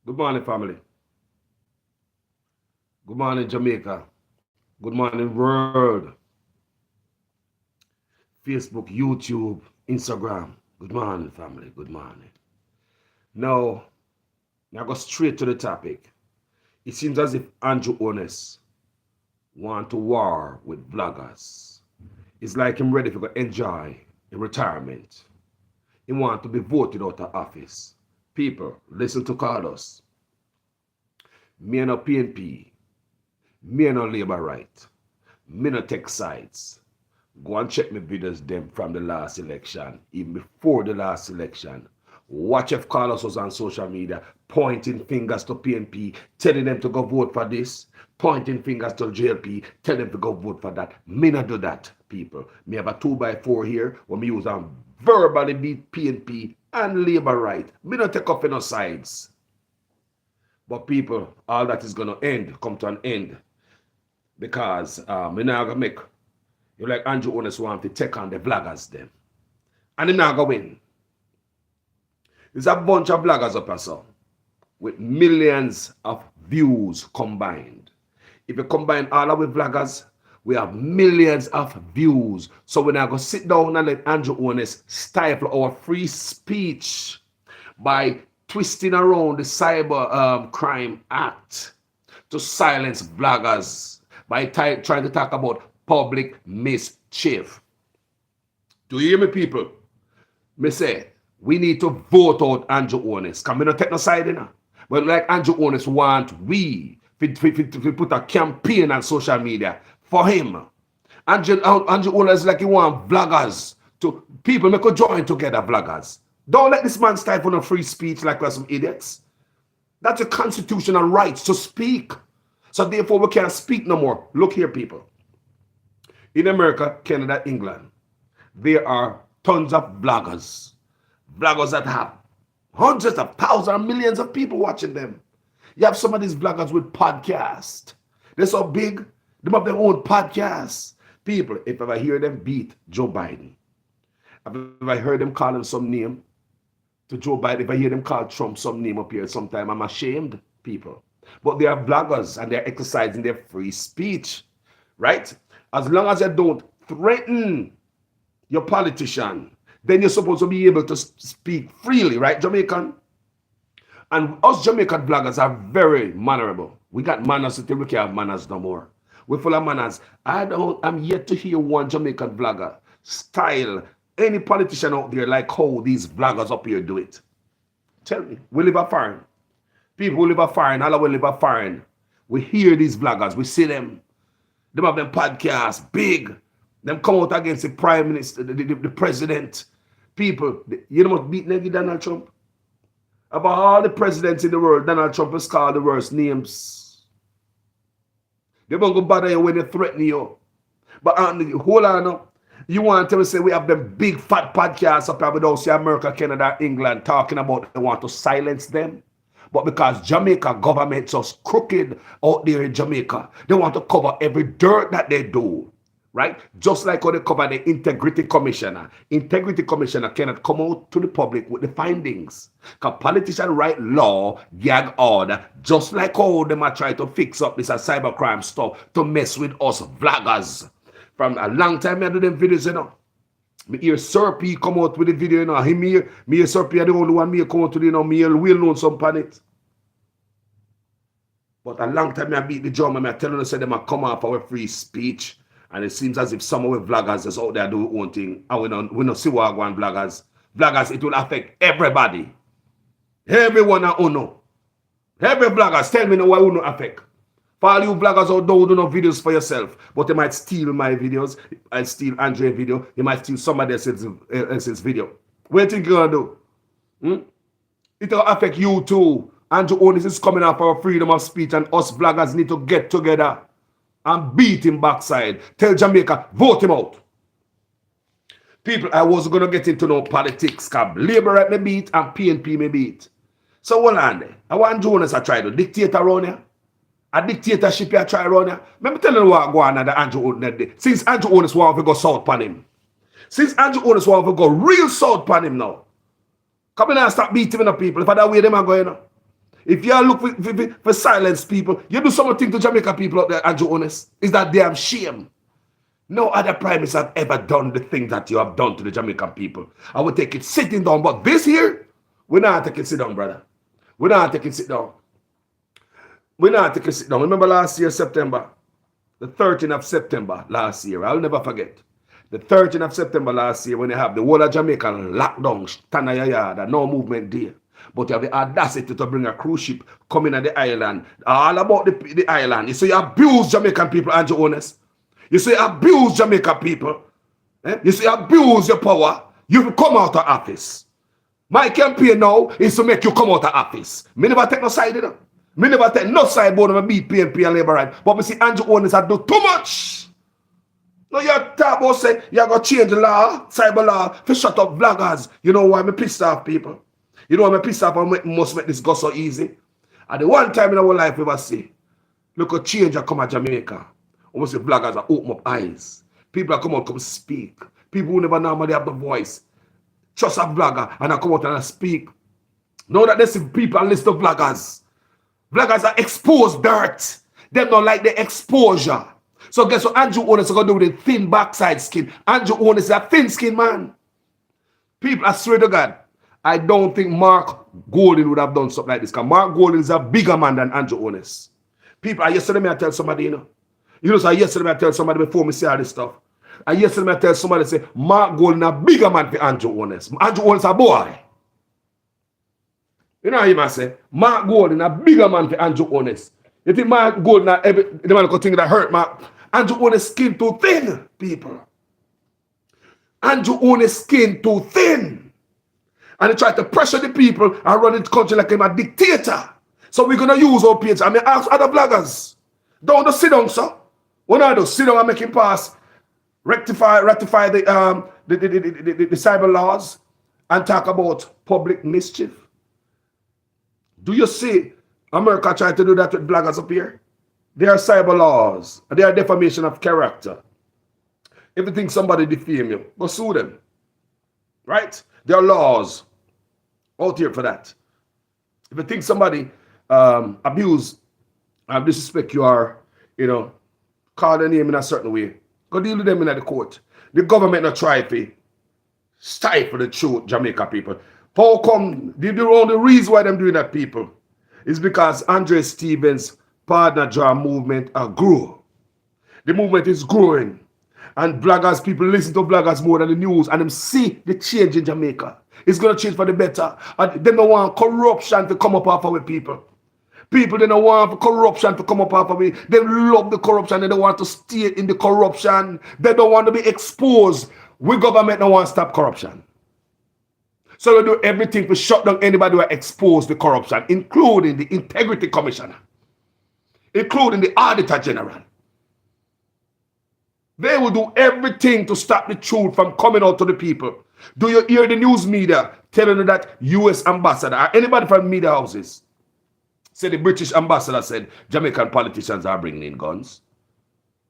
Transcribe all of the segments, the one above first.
Good morning, family. Good morning, Jamaica. Good morning, world. Facebook, YouTube, Instagram. Good morning, family. Good morning. Now, I go straight to the topic. It seems as if Andrew Honest want to war with vloggers. It's like him ready to enjoy in retirement. He want to be voted out of office. People, listen to Carlos. Me and a PNP. Me and a labor right. Me no take sides. Go and check my videos them from the last election, even before the last election. Watch if Carlos was on social media pointing fingers to PNP, telling them to go vote for this, pointing fingers to JLP, telling them to go vote for that. Me not do that, people. Me have a 2x4 here where me use and verbally beat PNP and labor right. Me not take off no sides. But people, all that is gonna come to an end. Because me now gonna make you like Andrew Honest want to take on the vloggers them. And him not gonna win. There's a bunch of vloggers up here, so, with millions of views combined. If you combine all our vloggers, we have millions of views. So we're not going to sit down and let Andrew Honest stifle our free speech by twisting around the Cyber Crime Act to silence vloggers by trying to talk about public mischief. Do you hear me, people? Me say, we need to vote out Andrew Honest. Can we not take no side in? But like Andrew Honest want we put a campaign on social media for him. Andrew Honest like he want vloggers to people make a join together vloggers. Don't let this man stifle no free speech like we're some idiots. That's a constitutional right to speak. So therefore we can't speak no more. Look here, people. In America, Canada, England, there are tons of vloggers. Vloggers that have hundreds of thousands, millions of people watching them. You have some of these vloggers with podcasts. They're so big, they have their own podcasts. People, if I hear them beat Joe Biden, if I heard them call him some name to Joe Biden, if I hear them call Trump some name up here sometime, I'm ashamed, people. But they are vloggers and they're exercising their free speech, right? As long as you don't threaten your politician, then you're supposed to be able to speak freely, right, Jamaican? And us Jamaican vloggers are very mannerable. We got manners until we can't have manners no more. We're full of manners. I'm yet to hear one Jamaican vlogger style any politician out there like how these vloggers up here do it. Tell me, we live a foreign. People who live a foreign, all we live a foreign. We hear these vloggers, we see them. Them have them podcasts, big. Them come out against the prime minister, the president. People, you know what beat nigga Donald Trump? About all the presidents in the world, Donald Trump is called the worst names. They won't go bother you when they threaten you. But hold on, you want to say we have them big fat podcasts up here without say America, Canada, England talking about they want to silence them. But because Jamaica government's just crooked out there in Jamaica, they want to cover every dirt that they do. Right? Just like how they cover the integrity commissioner. Integrity commissioner cannot come out to the public with the findings. Because politicians write law, gag order, just like how they might try to fix up this cybercrime stuff to mess with us vloggers. From a long time I do them videos, you know. Me hear Sir P come out with the video, you know. Me hear Sir P are the only one me come out to, you know, me will know some pan it. But a long time I beat the drum and I tell them say them come off our free speech. And it seems as if some of the vloggers is out there doing one thing. And we don't see what going vloggers. Vloggers, it will affect everybody. Everyone I know. Every vloggers, tell me now what will affect. For all you vloggers out there who do no videos for yourself, but they might steal my videos, I steal Andre's video, you might steal somebody else's video. What do you think you're going to do? It will affect you too. Andrew Honest is coming out for freedom of speech and us vloggers need to get together and beat him backside. Tell Jamaica, vote him out. People, I wasn't going to get into no politics. Because Labour right me beat and PNP me beat. So hold on there. I want Jonas to try to dictate around here. A dictatorship you try around here. Let me tell you what go on at the Andrew Honest day. Since Andrew Honest want to go south pan him. Since Andrew Honest want to go real south pan him now. Come in and stop beating the people. If I that way them are going, If you look for silence people, you do something to Jamaica people out there, Andrew Honest. Is that damn shame. No other prime minister have ever done the thing that you have done to the Jamaican people. I would take it sitting down, but this here, we're not taking sit down, brother. We're not taking sit down. We're not taking sit down. Remember last year, September, the 13th of September last year, I'll never forget. The 13th of September last year, when they have the whole of Jamaica lockdown, stand at your yard, and no movement there. But you have the audacity to bring a cruise ship coming at the island. All about the island. You say you abuse Jamaican people, Andrew Honest. You say you abuse Jamaican people. You say you abuse your power. You will come out of office. My campaign now is to make you come out of office. Me never take no side, you know. Me never take no side about my BPNP and Labour right. But me see Andrew Honest I do too much. No, you talk about say you're going to change the law, cyber law, to shut up vloggers. You know why me pissed off people? You know why me pissed off and must make this go so easy? At the one time in our life we ever see, look a change that come at Jamaica. Almost the vloggers are open up eyes. People are come out, come speak. People who never normally have the voice. Trust a vlogger and I come out and I speak. Know that there's people and list of vloggers. Vloggers are exposed dirt. They don't like the exposure. So guess what Andrew Honest is going to do with the thin backside skin? Andrew Honest is a thin skin man. People, I swear to God, I don't think Mark Golding would have done something like this. Because Mark Golding is a bigger man than Andrew Honest. People, yesterday I tell somebody, you know, so yesterday I tell somebody before me say all this stuff. And yesterday I tell somebody, say, Mark Golding a bigger man for Andrew Honest. Andrew Honest a boy. You know how I say? Mark Golding a bigger man for Andrew Honest. You think Mark Golding the man could think that hurt Mark? Andrew Honest skin too thin, people. Andrew Honest skin too thin. And he tried to pressure the people and run the country like him a dictator. So we're going to use our page. I mean, ask other bloggers. Don't just sit down, sir. What I do? Sit down and make him pass. Rectify the cyber laws and talk about public mischief. Do you see America trying to do that with bloggers up here? They are cyber laws. They are defamation of character. If you think somebody defame you, go sue them. Right? There are laws out here for that. If you think somebody abuse and disrespect you are, call their name in a certain way, go deal with them in the court. The government not try to stifle the truth, Jamaica people. How come the only reason why them doing that, people, is because Andre Stevens' partner draw movement grew. The movement is growing. And bloggers, people listen to bloggers more than the news and them see the change in Jamaica. It's going to change for the better. And they don't want corruption to come up off of people. People, they don't want corruption to come up off of it. They love the corruption. They don't want to stay in the corruption. They don't want to be exposed. We government don't want to stop corruption. So they do everything to shut down anybody who are exposed to corruption, including the Integrity Commissioner, including the Auditor General. They will do everything to stop the truth from coming out to the people. Do you hear the news media telling you that U.S. ambassador or anybody from media houses said the British ambassador said Jamaican politicians are bringing in guns?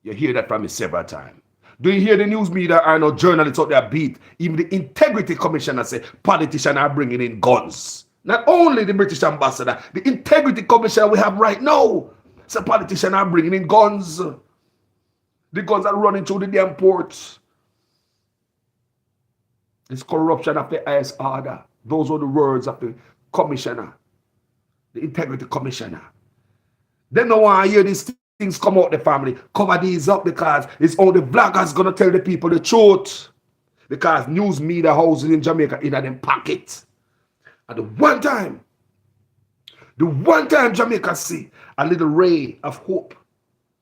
You hear that from me several times. Do you hear the news media or no journalists out there beat? Even the Integrity Commissioner said politicians are bringing in guns. Not only the British ambassador, the Integrity Commissioner we have right now said politicians are bringing in guns. The guns are running through the damn ports. It's corruption of the highest order. Those are the words of the commissioner, the Integrity Commissioner. They don't want to hear these things come out the family. Cover these up because it's only bloggers going to tell the people the truth. Because news media houses in Jamaica in them pocket. And the one time Jamaica see a little ray of hope,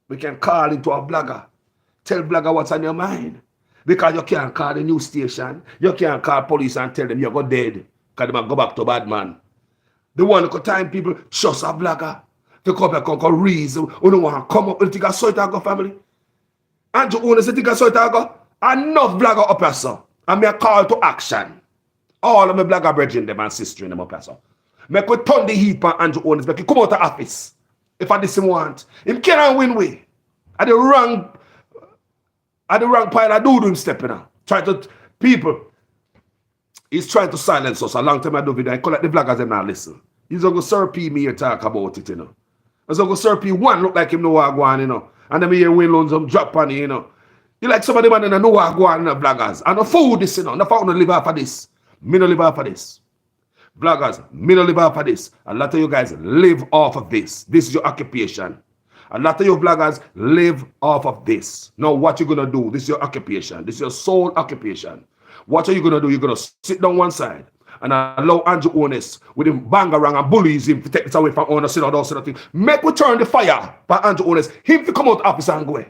we can call into a blogger. Tell blogger what's on your mind. Because you can't call the news station. You can't call police and tell them you're going dead. Because they might go back to bad man. The one who time people trust a blogger. To come back and reason. Who don't want to come up and think I saw it go family. Andrew Honest think I saw it go. Enough blogger up here, sir. And me a call to action. All of my blogger brethren them and sister in them up here, sir. Make we turn the heat on Andrew Honest. Make he come out of office. If I this him want. Him can't win way. At the wrong pile of do him stepping out. People, he's trying to silence us. A long time I do video. I call it the bloggers and now listen. He's going to Sir P me here talk about it, you know. He's going to Sir P one look like him know what go on, you know. And then me hear Wayne Loans drop on it, you know. You like some of them and know what go on in the bloggers. And the food this, you know. The fact no live off of this. Me no live off of this. Bloggers, me no live off of this. A lot of you guys live off of this. This is your occupation. A lot of you bloggers live off of this. Now, what you going to do? This is your occupation. This is your sole occupation. What are you going to do? You're going to sit down one side and allow Andrew Honest with him bang around and bullies him to take this away from Honest and all those sort of things. Make we turn the fire by Andrew Honest. Him to come out office and go.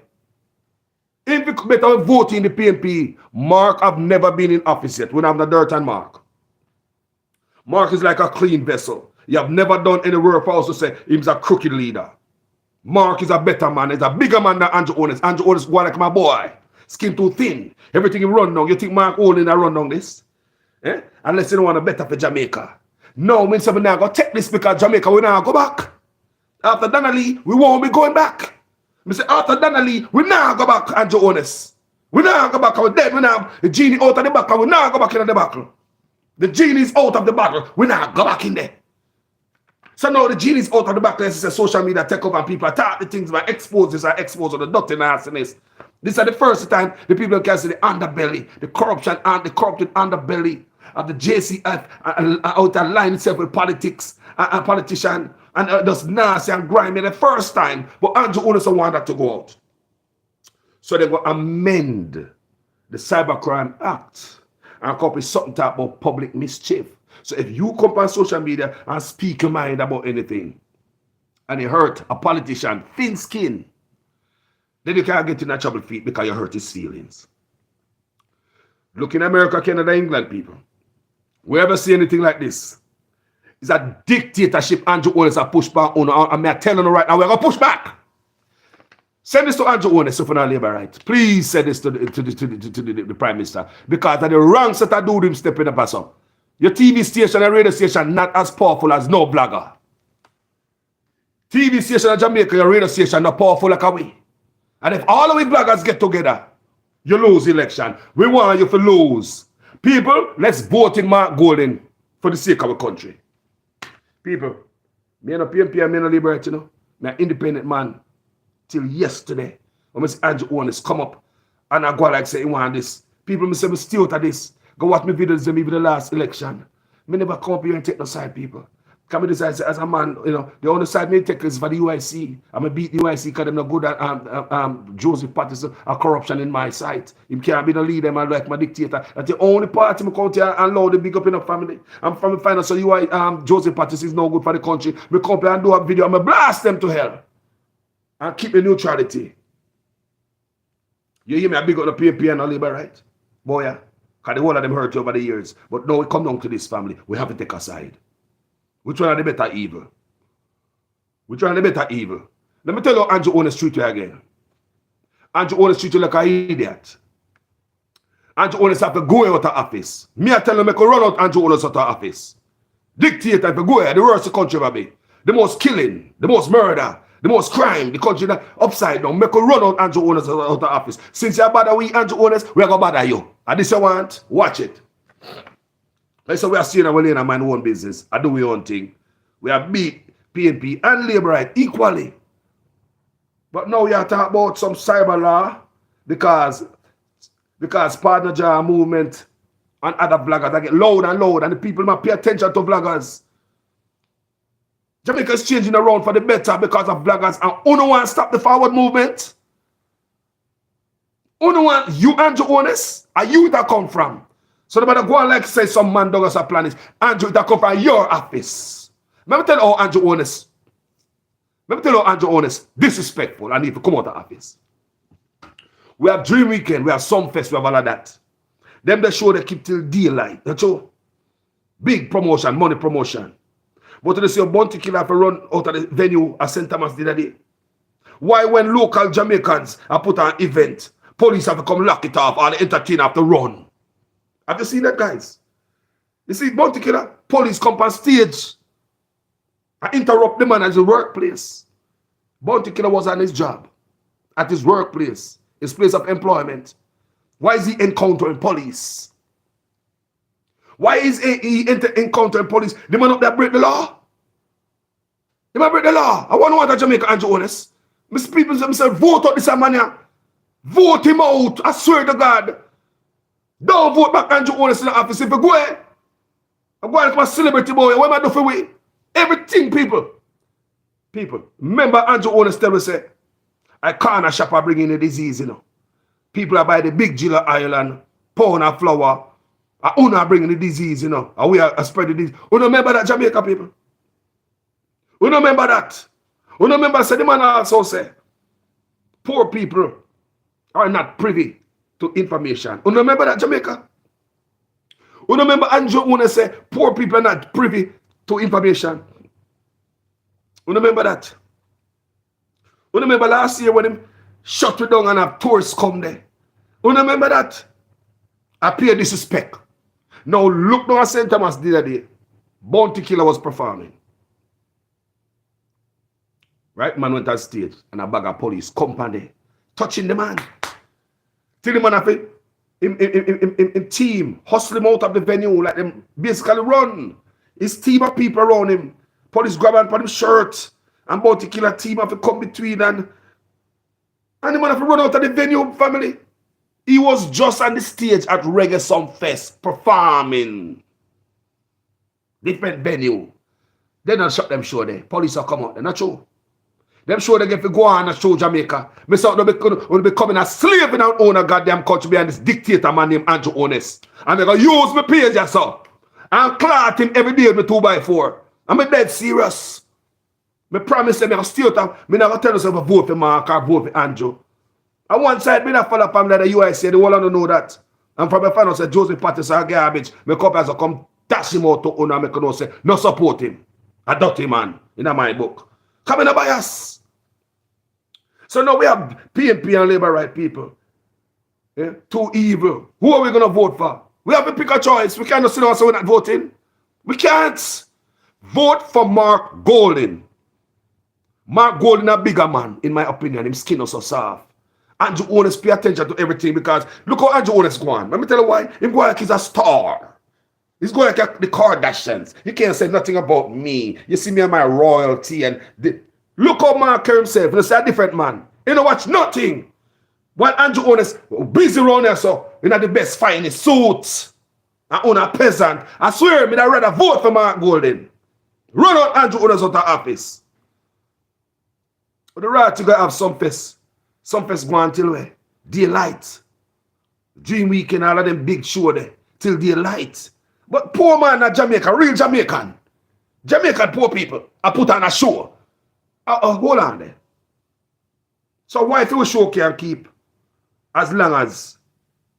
Him to better vote in the PNP. Mark have never been in office yet. We don't have the dirt on Mark. Mark is like a clean vessel. You have never done any work for us to say he's a crooked leader. Mark is a better man. He's a bigger man than Andrew Honest. Andrew Honest go like my boy. Skin too thin. Everything he run down. You think Mark Olin a run down this? Eh? Unless you don't want to better for Jamaica. No, me say we now go take this because Jamaica we now go back. After Donnelly, we won't be going back. Me say after Donnelly, we now go back, Andrew Honest. We now go back. We're dead. We now the genie out of the battle. We now go back into the battle. The genie's out of the battle. We now go back in there. So now the genie's out of the battle. This is social media take over and people attack the things by expose this and expose the dirty nastiness. This is the first time the people can see the underbelly, the corruption and the corrupted underbelly of the JCF out of line itself with politics and politician and just nasty and grimy the first time. But Andrew Honest wanted that to go out. So they go amend the Cybercrime Act and copy something type about public mischief. So if you come on social media and speak your mind about anything and you hurt a politician, thin skin, then you can't get in a trouble feet because you hurt his feelings. Look in America, Canada, England, people. Wherever see anything like this, it's a dictatorship Andrew Honest a push back on. I'm telling you right now, we're going to push back. Send this to Andrew Honest if you're not labor right. Please send this to the Prime Minister because of the wrong set of dude him stepping up as up. Your TV station and radio station not as powerful as no blogger. TV station in Jamaica, your radio station not powerful like we. And if all of we bloggers get together, you lose election. We want you to lose. People, let's vote in Mark Golden for the sake of the country. People, me no PNP, me no liberate, you know. I'm an independent man till yesterday. When I see Andrew Honest come up and I go like say, you want this. People me say, me stay out of this. Go watch my videos them even the last election. Me never come up here and take no side, people. Come decide as a man, you know, the only side me take is for the UIC. I'm going to beat the UIC because I'm not good at Joseph Patterson a corruption in my sight. He can't be the leader, man, like my dictator. That's the only party I come here and load the big up in the family. I'm from the final, so Joseph Patterson is no good for the country. Me come here and do a video. I'm going to blast them to hell. And keep the neutrality. You hear me? I big up the PNP and the Labour, right? Boy, yeah. Because the whole of them hurt you over the years. But now we come down to this family. We have to take a side. Which one are the better evil? Which one are the better evil? Let me tell you Andrew Honest treat you again. Andrew Honest treat you like an idiot. Andrew Honest have to go out of office. Me I tell you, make a run out Andrew Honest out of office. Dictator, if you go here, the worst the country will be. The most killing, the most murder, the most crime, the country that upside down. Make a run out Andrew Honest out of office. Since you bother we Andrew Honest, we are going to bother you. And this you want, watch it. Like so we are seeing our in our own business. I do our own thing. We have beat PNP and Labour right equally. But now you are talking about some cyber law because Partner Jar movement and other bloggers that get loud and loud and the people must pay attention to bloggers. Jamaica is changing around for the better because of bloggers and uno want to stop the forward movement. Uno want you Andrew Honest? Are you that come from? So no matter go on like say some man dogs are planning, Andrew that come from your office. Let me tell you how Andrew Honest. Let me tell you how Andrew Honest disrespectful and if you come out of office. We have Dream Weekend, we have Sumfest, we have all of that. Them the show they keep till daylight. That's all. Big promotion, money promotion. But they say a bounty killer have to run out of the venue at St. Thomas the other day. Why when local Jamaicans are put on an event, police have to come lock it off or the entertainer have to run? Have you seen that, guys? You see, bounty killer, police come on stage and interrupt the man at the workplace. Bounty killer was on his job, at his workplace, his place of employment. Why is he encountering police? Why is he encountering police? The man up there break the law? He might break the law. I want to want Jamaica Andrew Honest. Miss people say, vote out this man here. Vote him out. I swear to God. Don't vote back Andrew Honest in the office. If you go ahead, I'm going to my celebrity boy. What am I doing for we? Everything, people. People. Remember Andrew Honest tell me say, I can't shop and bring in the disease, you know. People are by the big Gila Island, pound of flour. I not bringing the disease, you know. And we are spread the disease. You remember that, Jamaica people? You remember that? You remember, say the man also say, poor people are not privy to information. You remember that, Jamaica? You remember Andrew Honest say, poor people are not privy to information. You remember that? You remember last year when him shut it down and have tourists come there? You remember that? Appear disrespect. Now look now at St. Thomas the other day. Bounty Killer was performing. Right? Man went on stage and a bag of police company touching the man. Till the man have in team hustle him out of the venue, like them basically run. His team of people around him. Police grab and put him shirt. And Bounty Killer team have to come between and the man have to run out of the venue, family. He was just on the stage at Reggae Song Fest performing. Different venue. They don't shut them show there. Police will come out. They're not sure. Them show they get to go on and show Jamaica. Me say they'll be becoming a slave in our own goddamn country behind this dictator man named Andrew Honest. And they're going to use my page just up. And clot him every day with 2x4. I'm dead serious. Me promise them I'll steal them. Me not going to tell us if I vote for Mark or vote for Andrew. On one side, me not follow up on the UIC, the whole of know that. And from the final say Joseph Patterson are garbage. Me come as a come dash him out to owner, make no say, no support him. A dirty man in my book. Come in a bias. So now we have PNP and Labour right people. Yeah? Too evil. Who are we going to vote for? We have to pick a choice. We can't sit down and say we're not voting. We can't. Vote for Mark Golding. Mark Golding a bigger man, in my opinion. His skin is so soft. Andrew Honest pay attention to everything because look how Andrew Honest go on. Let me tell you why. He's going like he's a star. He's going like the Kardashians. You can't say nothing about me. You see me and my royalty and look how Mark carry himself. He's a different man. You know watch nothing. While Andrew Honest busy around there, so you know the best finest suits. And own a peasant. I swear me I'd rather vote for Mark Golding. Run out Andrew Honest out of office. But the right to go have some fest. Some fest go on till where? Daylight. Dream Weekend, all of them big show there. Till daylight. But poor man at Jamaica, real Jamaican. Jamaican poor people. I put on a show. Hold on there. So why if you show can keep as long as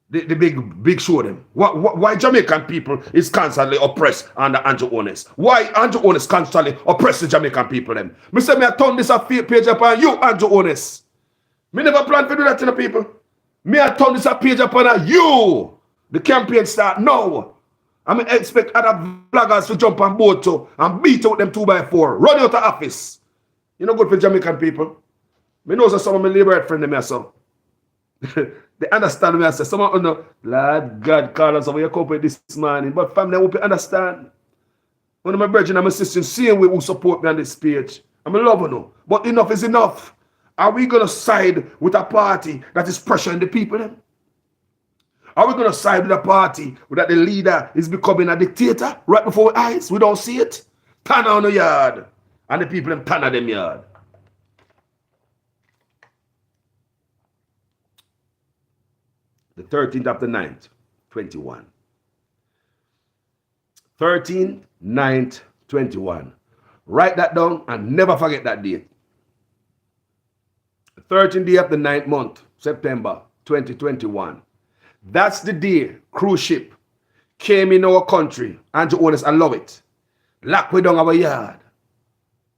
the big show them? Why Jamaican people is constantly oppressed under Andrew Honest? Why Andrew Honest constantly oppress the Jamaican people them? Me say me I turn this page upon you, Andrew Honest. Me never plan to do that to the people. Me I turn this page upon you. The campaign start now. I mean expect other bloggers to jump on board too and beat out them 2x4. Run out of office. You know good for Jamaican people. Me know some of my Labour friends me so. They understand me. I say, some of them know, Lord God, call us over your company this morning. But family, I hope you understand. One of my brethren and my sisters, same way who support me on this page. I'm loving you. But enough is enough. Are we going to side with a party that is pressuring the people then? Are we going to side with a party that the leader is becoming a dictator right before our eyes? We don't see it. Turn on the yard. And the people them turn on them yard. The 13th of the 9th, 21. 13th, 9th, 21. Write that down and never forget that date. The 13th day of the 9th month, September 2021. That's the day cruise ship came in our country. Andrew Honest, I love it. Lock we down our yard.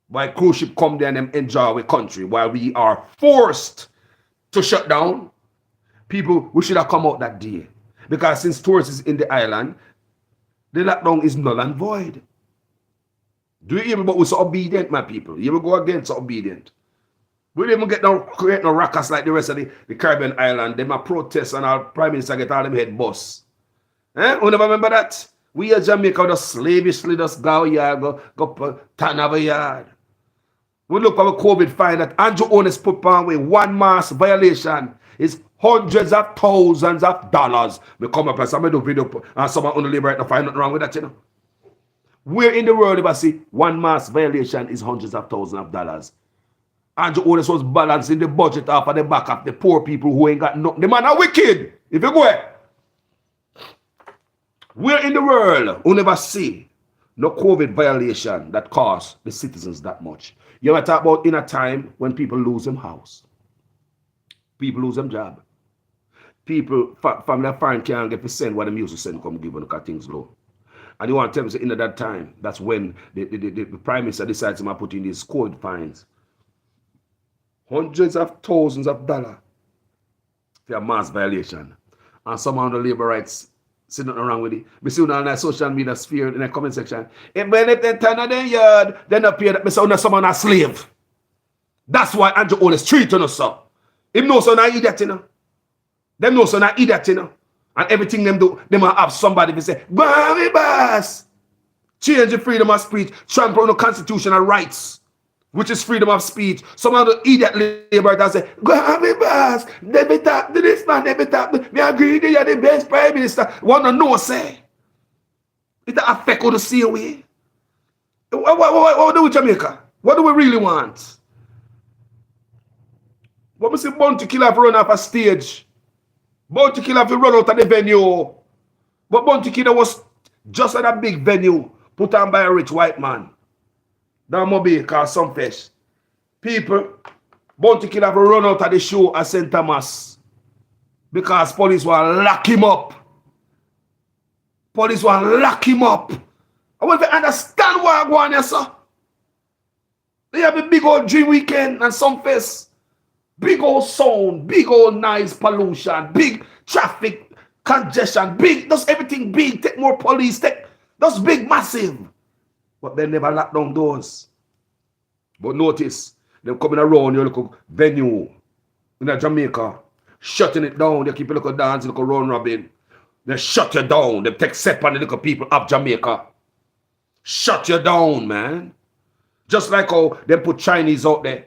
Why cruise ship come there and them enjoy our country while we are forced to shut down. People, we should have come out that day. Because since tourists is in the island, the lockdown is null and void. Do you hear me? But we're so obedient, my people. You will go against obedient. We didn't even create no rockers like the rest of the Caribbean island. They might protest and our prime minister get all them head boss. Eh? You never remember that? We at Jamaica just slavishly just go yard, go turn over yard. We look at COVID fine that Andrew Honest put on with one mass violation is hundreds of thousands of dollars. We come up and somebody do video and someone on the labor right now find nothing wrong with that, you know. Where in the world if I see one mass violation is hundreds of thousands of dollars? Andrew Honest was balancing the budget off of the back of the poor people who ain't got nothing. The man are wicked. If you go where in the world who never see no COVID violation that cost the citizens that much? You ever talk about in a time when people lose them house, people lose them job, people family and friend can't get to send what them used to send come give them because things low. And you want to tell me say, in that time, that's when the prime minister decides to put in these COVID fines, hundreds of thousands of dollars for a mass violation, and some of the labor rights. See nothing wrong with it. We see on the social media sphere in the comment section. If they turn on their yard, they not pay that. We say someone a slave. That's why Andrew Honest treating us up. Him know so not idiot, you know. Them know so not idiot, you know. And everything them do, they might have somebody to say, "Bobby boss, change the freedom of speech, trample on the constitutional rights, which is freedom of speech." Some of the idiot labor that say, "Bobby boss, they be talk to this man, they be talk to me. Agree they are the best prime minister." Wanna know say it affect all the same way. What do we Jamaica? What do we really want? What we see Bounty Killer run off a stage? Bounty Killer run out of the venue. But Bounty Killer was just at a big venue put on by a rich white man. That Moby called some fish. People, Bounty Killer run out of the show at St. Thomas because police will lock him up. Police will lock him up. I want to understand why I go on here, sir. They have a big old dream weekend and some face. Big old sound, big old noise pollution, big traffic congestion, big, does everything big, take more police, that's big, massive. But they never lock down doors. But notice, them coming around your little venue in Jamaica, shutting it down. They keep a little dance, a little round robin. They shut you down. They take step on the little people of Jamaica. Shut you down, man. Just like how they put Chinese out there.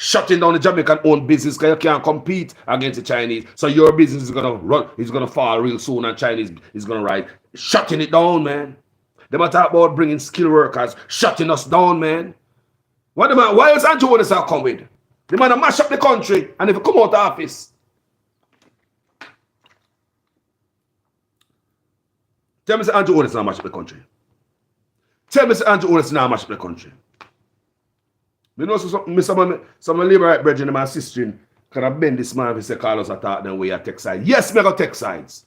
Shutting down the Jamaican owned business because you can't compete against the Chinese. So your business is gonna run, it's gonna fall real soon and Chinese is gonna rise. Shutting it down, man. They might talk about bringing skilled workers, shutting us down, man. What the man, why is Andrew Honest come with? The man mash up the country and if you come out of office. Tell me say Andrew Honest not mash up the country. Tell me say Andrew Honest not mash up the country. You know, some labor right brethren and my sister can have been this man if he say call us attack them way I take side. Yes, me go take sides.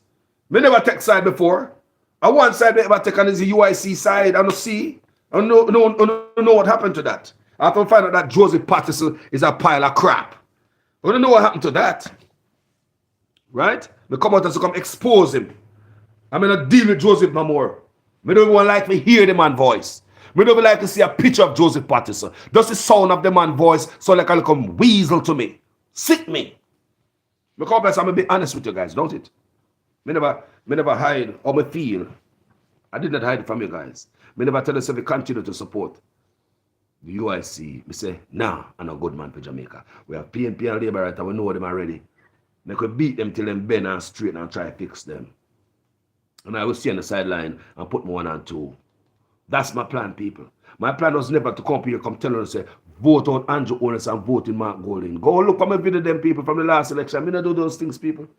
Me never take side before. On one side me ever take on is the UIC side. I don't see. I don't know what happened to that. After I find out that Joseph Patterson is a pile of crap. I don't know what happened to that. Right? Me come out and come expose him. I'm gonna deal with Joseph no more. Me don't even like to hear the man's voice. We don't like to see a picture of Joseph Patterson. Does the sound of the man's voice so like a little weasel to me? Sick me. Because I'm going to be honest with you guys, don't it? Me never hide or me feel. I did not hide from you guys. Me never tell us if we continue to support the UIC. Me say, nah, I'm a good man for Jamaica. We have PNP and Labour right and we know them already. They could beat them till them bend and straight and try to fix them. And I will stay on the sideline and put me 1 and 2. That's my plan, people. My plan was never to come here, come tell us, say, vote on Andrew Honest and vote in Mark Golding. Go look at my video, them people from the last election. I don't do those things, people.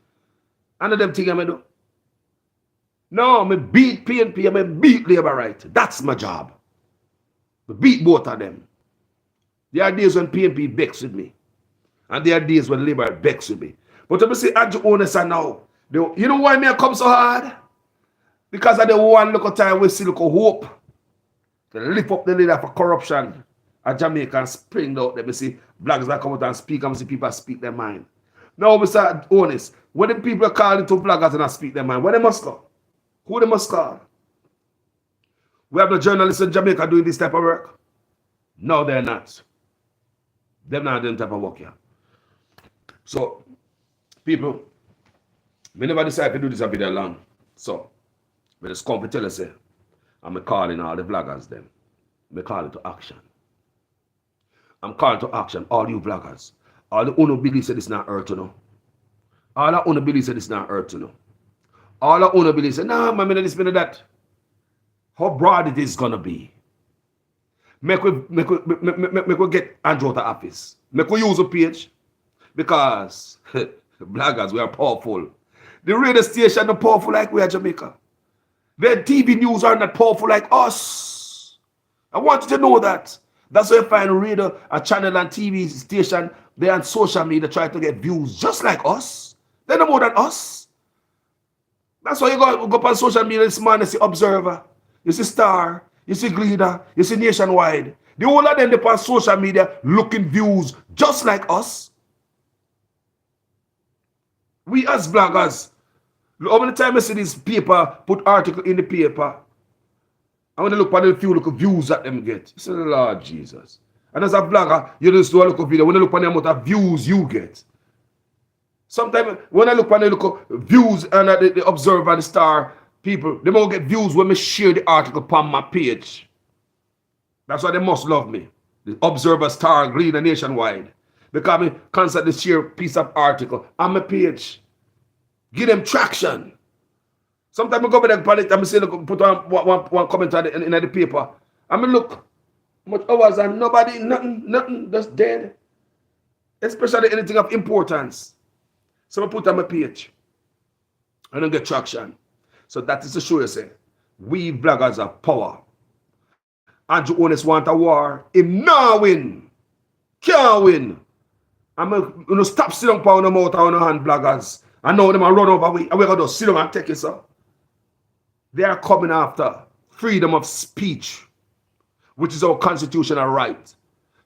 I know them things I do. No, I beat PNP, I beat Labour right. That's my job. I beat both of them. There are days when PNP vex with me. And there are days when Labour vex with me. But if I say Andrew Honest now, you know why me I come so hard? Because of the one little time we see little hope. To lift up the leader for corruption at Jamaica and spring out there. We see bloggers that come out and speak and we see people speak their mind. Now, Mr. Honest, when the people are calling to bloggers and not speak their mind, where they must go? Who they must call? We have the journalists in Jamaica doing this type of work? No, they're not. They're not doing type of work here. So, people, we never decide to do this a video long. So, we just come to tell us, I'm calling all the vloggers them. I'm calling to action. I'm calling to action, all you vloggers. All the uno believe said it's not earth to know. All the uno believe said it's not earth to know. All the uno believe said, nah, man, this, man, that. How broad it is gonna be. Make we get Andrew out of office. Make we use a page. Because bloggers, we are powerful. The radio station are powerful like we are Jamaica. The TV news are not powerful like us. I want you to know that. That's why you find radio, a channel and TV station, they on social media try to get views just like us. They're no more than us. That's why you go up on social media this morning, you see Observer, you see Star, you see Gleader, you see Nationwide. The whole of them they on social media looking views just like us. We as bloggers, how many times I see this paper put article in the paper, and when they look at the few look views that them get, you say, Lord Jesus. And as a blogger, you just do a look at video, when you look at the amount of views you get. Sometimes when I look at the views and the Observer and the Star people, they won't get views when I share the article on my page. That's why they must love me. The Observer, Star, Green, and Nationwide. Because I constantly share a piece of article on my page. Give them traction. Sometimes I go back and I say, look, put on one comment in the paper. I mean, look, much hours and nobody, nothing, just dead. Especially anything of importance. So I put on my page. I don't get traction. So that is to show you, say, we bloggers have power. Andrew Holness want a war. Him now win. Can't win. I'm going to stop sitting on the mouth on the hand bloggers. I know them and run over we. And we're going to sit down and take it, sir. They are coming after freedom of speech, which is our constitutional right.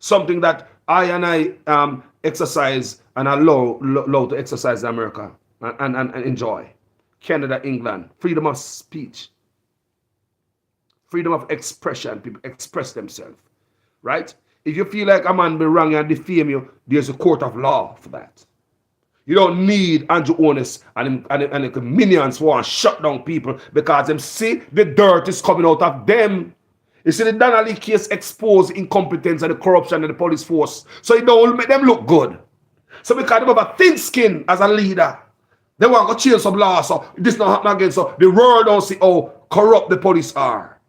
Something that I and I exercise and allow to exercise in America and enjoy. Canada, England. Freedom of speech. Freedom of expression. People express themselves. Right? If you feel like a man be wrong and defame you, there's a court of law for that. You don't need Andrew Holness and the minions who want to shut down people because them see the dirt is coming out of them. You see the Donnelly case exposed incompetence and the corruption in the police force. So it don't make them look good. So because they have a thin skin as a leader, they want to change some law so this not happen again. So the world don't see how corrupt the police are.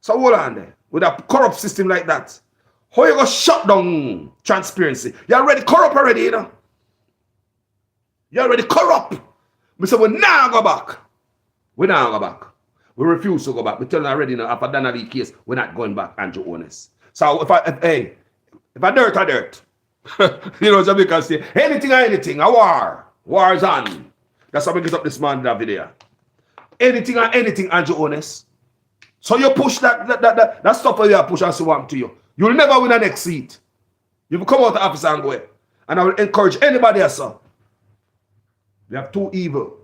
So hold on there. With a corrupt system like that, how you going to shut down transparency? You're already corrupt already, you know. You're already corrupt. We say, we now go back. We now go back. We refuse to go back. We tell them already now, after Donnelly case, we're not going back, Andrew Holness. So if I dirt, I dirt. You know, Jamaica say, anything, a war. War is on. That's how we get up this man in that video. Anything, Andrew Holness. So you push that stuff where you push and so on to you. You'll never win the next seat. You will come out of the office and go. And I will encourage anybody else, sir. They have two evil.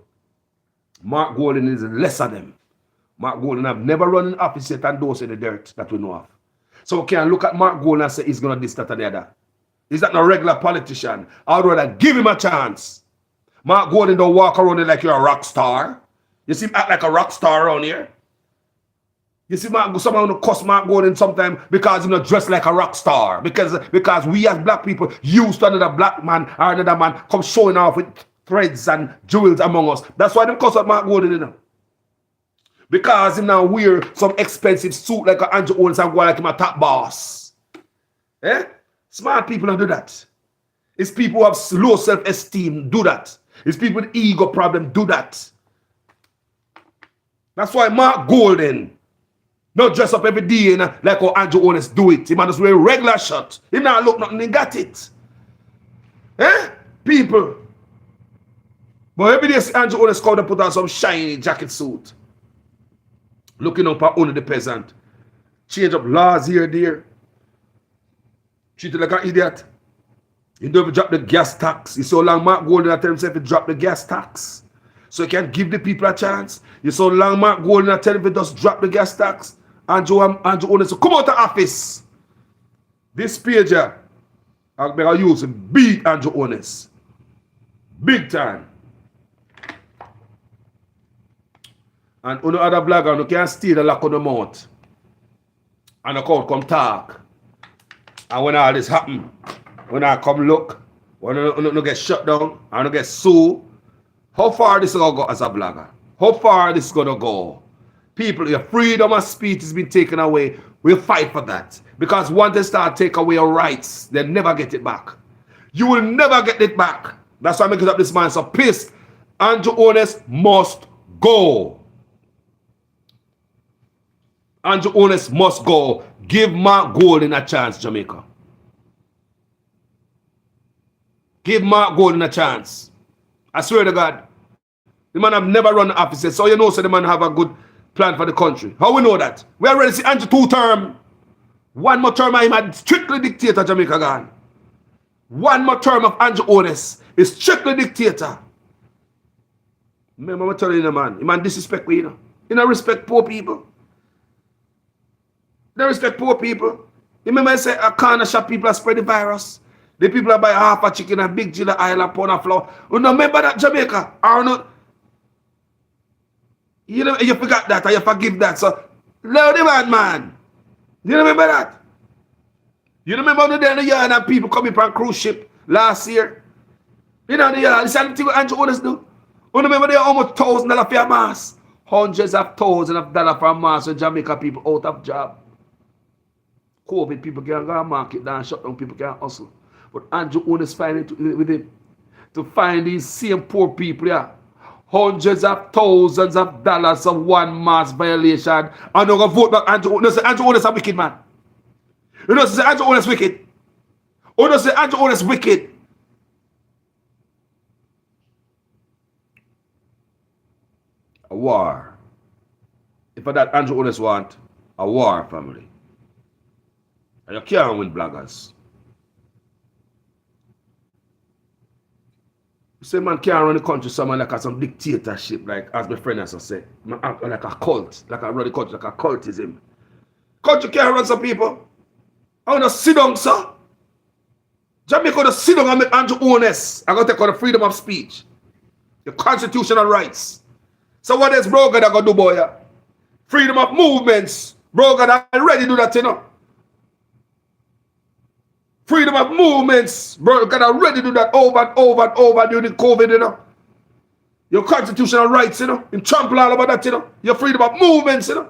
Mark Golding is less of them. Mark Golding have never run in office yet and those in the dirt that we know of. So we can look at Mark Golding and say he's going to this, that, and the other. He's not a regular politician. I'd rather give him a chance. Mark Golding don't walk around like you're a rock star. You see him act like a rock star around here. You see, someone will cuss Mark Golding sometimes because he's not dressed like a rock star. Because we as black people used to another black man or another man come showing off with threads and jewels among us. That's why they cuss at Mark Golding, you know. Because he now wear some expensive suit like an Andrew Holness and go like him a top boss. Eh? Smart people don't do that. It's people who have low self-esteem do that. It's people with ego problem do that. That's why Mark Golding not dress up every day, you know, like how Andrew Holness do it. He might just wear a regular shirt. He not look nothing, he got it. Eh? People. But every day Andrew Holness come and put on some shiny jacket suit. Looking up at only the peasant. Change up laws here, there. Treated like an idiot. You don't even drop the gas tax. You so long Mark Golding tell himself to drop the gas tax. So he can give the people a chance. You so long Mark Golding tell him to just drop the gas tax. Andrew Holness, so come out of office. This page here, I'm going to use to beat Andrew Holness. Big time. And on the other blogger, you can't steal the lock on the mouth. And the court come talk. And when all this happen, when I come look, when I get shut down, and I get sued, how far this is going to go as a blogger? How far this is going to go? People, your freedom of speech has been taken away. We'll fight for that. Because once they start take away your rights, they never get it back. You will never get it back. That's why I'm making up this man so pissed. Andrew Holness must go. Andrew Holness must go. Give Mark Golding a chance, Jamaica. Give Mark Golding a chance. I swear to God. The man have never run the office. So you know, so the man have a good plan for the country. How we know that? We already see Andrew 2 term. One more term of him had strictly dictator Jamaica gone. One more term of Andrew Holness is strictly dictator. Remember I'm telling you, man. The man disrespect me, you know. You don't respect poor people. They respect poor people. Remember I say a corner shop people are spread the virus. The people are buy half a chicken, a big jilla oil, a pound of flour. You know, remember that Jamaica? Or not? You know, you forgot that or you forgive that. So, love the man. You remember that? You remember the day in the yard and people coming from cruise ship last year? You know the yard. This is the thing what Andrew Holness do. You remember they almost $1,000 for a mask? Hundreds of thousands of dollars for a mask when Jamaica people out of job. COVID people can't go and market down, shut down, people can't hustle. But Andrew Holness find it with him to find these same poor people, yeah. Hundreds of thousands of dollars of one mass violation. And they're going to vote back Andrew Holness. Andrew Holness is a wicked man. You know, say Andrew Holness wicked. You know, say Andrew Holness wicked. A war. If that Andrew Holness want a war, family. And you can't win bloggers. Say man can't run the country someone like some dictatorship, like as my friend has said. Like a cult, like I run the country, like a cultism. Country can't run some people. I want to sit down, sir. Jamaica to sit down and make Andrew Holness. I'm going to take on the freedom of speech. The constitutional rights. So what is bro God going to do, boy? Freedom of movements. Bro God already do that, you know. Freedom of movements, bro, can already do that over and over and over during COVID, you know. Your constitutional rights, you know. You trample all about that, you know. Your freedom of movements, you know.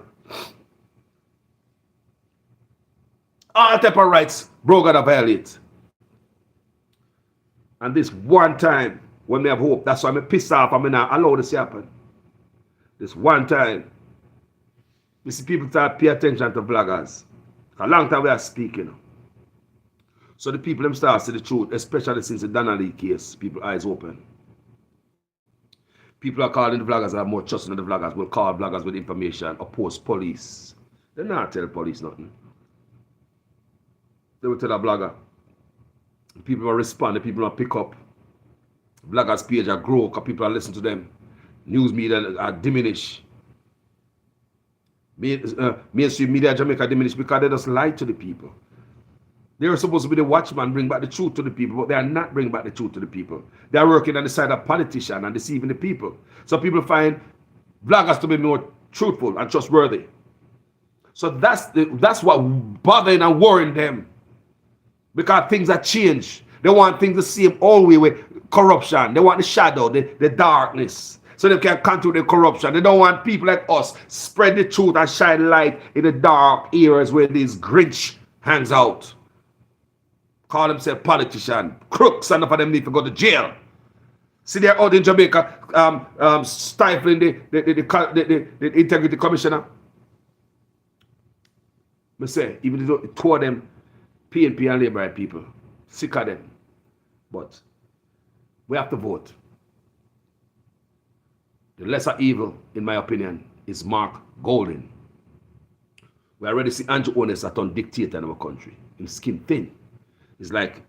All type of rights, bro, gotta violate. And this one time, when we have hope, that's why I'm pissed off, I'm not allow this to happen. This one time, you see people start pay attention to vloggers. A long time we are speaking, you know. So the people them start to see the truth, especially since the Donnelly case, people eyes open. People are calling the vloggers that are more trusting than the vloggers will call vloggers with information, oppose police. They not tell the police nothing. They will tell a blogger. People will respond, the people will pick up. Vloggers page are grow because people are listening to them. News media are diminish. Mainstream media Jamaica diminish because they just lie to the people. They are supposed to be the watchman, bring back the truth to the people, but they are not bringing back the truth to the people. They are working on the side of politicians and deceiving the people. So people find vloggers to be more truthful and trustworthy. So that's what bothering and worrying them. Because things are changed. They want things the same always with corruption. They want the shadow, the darkness. So they can control the corruption. They don't want people like us spread the truth and shine light in the dark areas where this Grinch hangs out. Call themselves politician, crooks, and enough of them need to go to jail. See, they're out in Jamaica stifling the integrity commissioner. I say, even though two of them, PNP and Labour people, sick of them. But we have to vote. The lesser evil, in my opinion, is Mark Golding. We already see Andrew Holness a turn dictator in our country. His skin thin. It's like,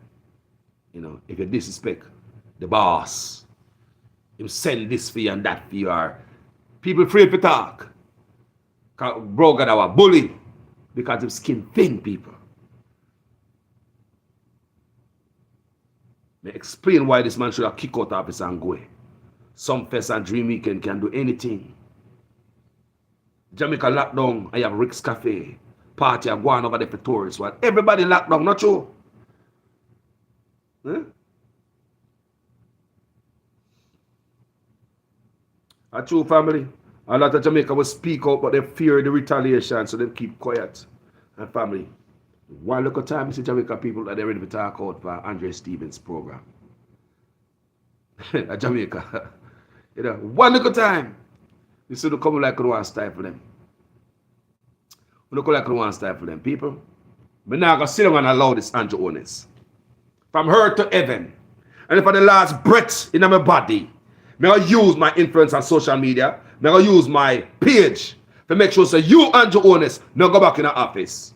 you know, if you disrespect the boss, him send this for you and that for you, or people afraid to talk. Bro got our bully because of skin thin people. They explain why this man should have kicked out office and go. Some Fest and Dream Weekend can do anything. Jamaica lockdown, I have Rick's Cafe. party are going over there for tourists. Well, everybody locked down, not true? Huh? A true family. A lot of Jamaica will speak out, but they fear the retaliation, so they keep quiet. And family, one look at time, see Jamaica people that they're ready to talk out for Andre Stevens' program. At Jamaica. You know, one look at time. You see the come like one style for them. We look like one style for them. People, we're not going to sit down and allow this Andrew Holness. From her to heaven. And for the last breath in my body, I'm going to use my influence on social media. I'm going to use my page to make sure so you, Andrew Holness, no go back in the office.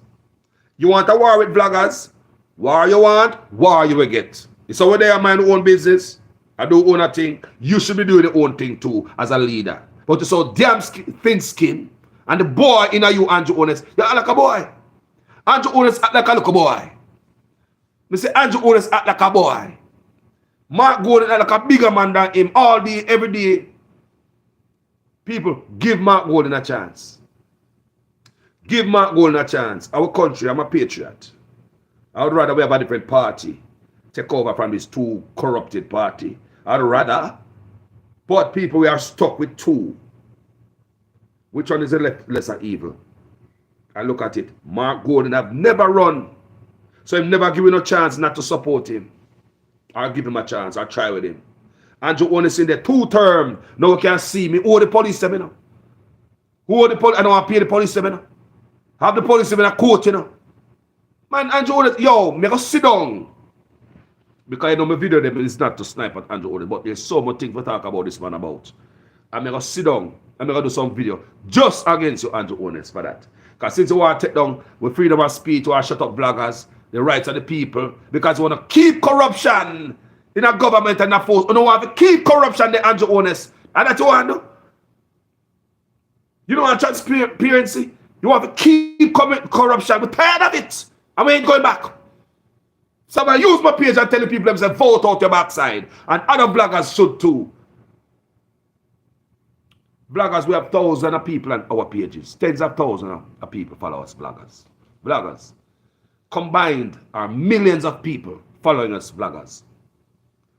You want a war with vloggers? War you want, war you will get. It's over there, I mind own business. I do own a thing. You should be doing your own thing too as a leader. But you're so damn thin skin. And the boy in you, Andrew Holness, you act like a boy. Andrew Holness act like a little boy. Me say Andrew Holness act like a boy. Mark Golding act like a bigger man than him all day, every day. People, give Mark Golding a chance. Give Mark Golding a chance. Our country, I'm a patriot. I would rather we have a different party. Take over from this two corrupted party. I'd rather. But people, we are stuck with two. Which one is the lesser evil? I look at it. Mark Golding have never run. So I'm never given a chance not to support him. I'll give him a chance. I'll try with him. Andrew Holness in the 2 term. Now you can see me. Who the police them, you know? Who the police? I don't want to pay the police them, you know? Have the police them in a court, you know? Man, Andrew Holness, yo, me go sit down. Because I know my video them is not to snipe at Andrew Holness, but there's so much things to talk about this man about. I'm going to sit down. I'm going to do some video just against you, Andrew Holness, for that. Because since you want to take down with freedom of speech, you want to shut up bloggers, the rights of the people, because you want to keep corruption in a government and a force. You don't want to keep corruption, the Andrew Holness. And that's what you want to do. You don't want transparency. You want to keep corruption. We're tired of it. And we ain't going back. So I use my page and tell the people them say vote out your backside. And other bloggers should too. Bloggers, we have thousands of people on our pages. Tens of thousands of people follow us, bloggers. Bloggers. Combined are millions of people following us, bloggers.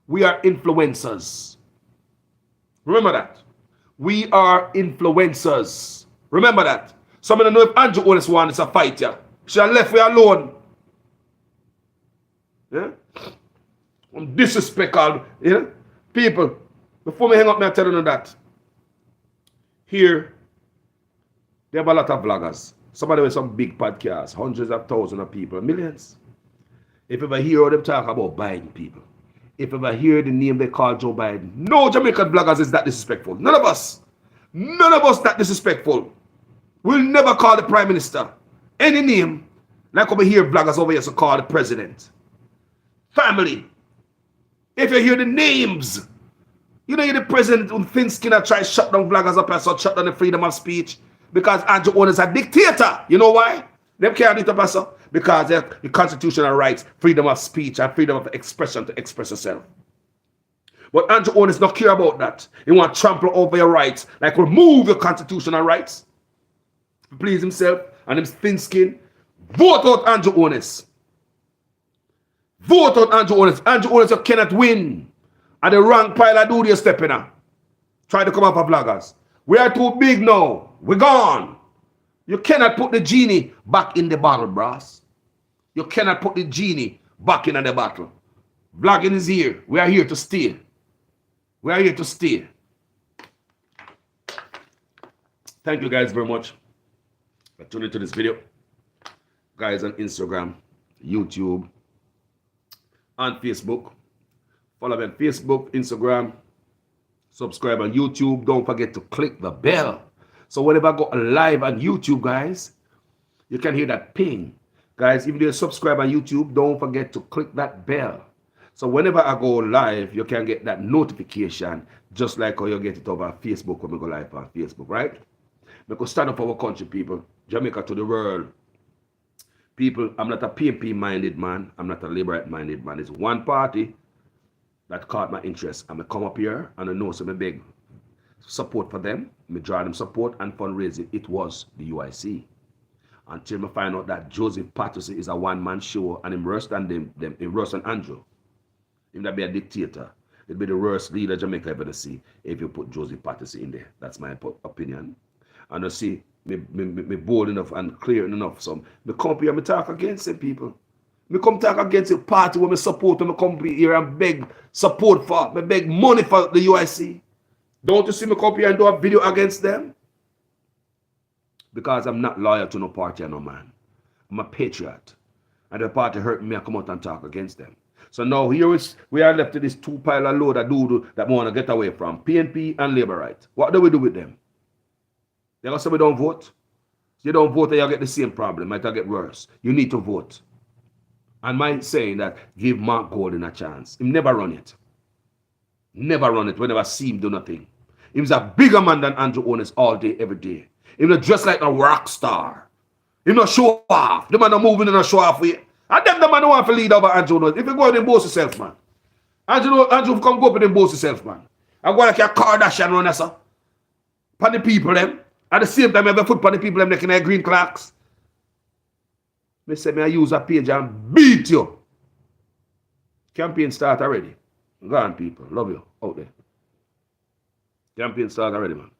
We are influencers. Remember that. We are influencers. Remember that. Some of them know if Andrew Holness wants a fight, yeah. She have left we alone. Yeah? Disrespectful, you know? People, before me hang up, me I tell you that. Here, they have a lot of vloggers. Some of them with some big podcasts, hundreds of thousands of people, millions. If you ever hear them talk about Biden, people, if you ever hear the name they call Joe Biden, no Jamaican vloggers is that disrespectful. None of us that disrespectful. We'll never call the prime minister any name like over here vloggers over here so call the president. Family. If you hear the names, you know, you're the president who thin skin and try to shut down vloggers up and so shut down the freedom of speech because Andrew Holness is a dictator. You know why? They can't do it up so because they have the constitutional rights, freedom of speech and freedom of expression to express yourself. But Andrew Holness not care about that. He want to trample over your rights, like remove your constitutional rights to please himself and his thin skin. Vote out Andrew Holness. Vote out Andrew Holness. Andrew Holness, you cannot win. And the wrong pile of dude you're stepping on. Try to come up for vloggers. We are too big now. We're gone. You cannot put the genie back in the bottle, bros. You cannot put the genie back in the bottle. Vlogging is here. We are here to stay. We are here to stay. Thank you guys very much for tuning into this video. Guys on Instagram, YouTube, and Facebook. Follow me on Facebook, Instagram, subscribe on YouTube. Don't forget to click the bell. So whenever I go live on YouTube, guys, you can hear that ping. Guys, if you subscribe on YouTube, don't forget to click that bell. So whenever I go live, you can get that notification, just like how you get it over Facebook when we go live on Facebook, right? Because stand up for our country, people. Jamaica to the world. People, I'm not a PNP-minded man. I'm not a Labour-minded man. It's one party that caught my interest. I'm going to come up here and I know some big support for them. I draw them support and fundraising. It was the UIC. until I find out that Joseph Patterson is a one-man show and him worse than him worse than Andrew. Him that be a dictator. It'll be the worst leader Jamaica ever see if you put Joseph Patterson in there. That's my opinion. And you see, me bold enough and clear enough. So me come here, me talk against them people. Me come talk against the party where me support, and me come here and beg support for, me beg money for the UIC. Don't you see me come here and do a video against them? Because I'm not loyal to no party or no man. I'm a patriot. And the party hurt me, I come out and talk against them. So now here we are left to this two pile of load of doodle that we want to get away from. PNP and Labour Right. What do we do with them? They're going to say we don't vote. If you don't vote, then you'll get the same problem. Might get worse. You need to vote. And my saying that give Mark Golding a chance. He never run it. Never run it. We never see him do nothing. He was a bigger man than Andrew Holness all day, every day. He was dressed like a rock star. He not show off. The man not moving and not show off for you. And them the man who want to lead over Andrew Holness. If you go and boast yourself, man. Andrew come go up and boast yourself, man. I go like a Kardashian runner, sir. Pan the people them. At the same time, I have a foot pan the people them making their green clocks. Me say me I use a page and beat you. Campaign start already. Go on, people. Love you out there. Campaign start already, man.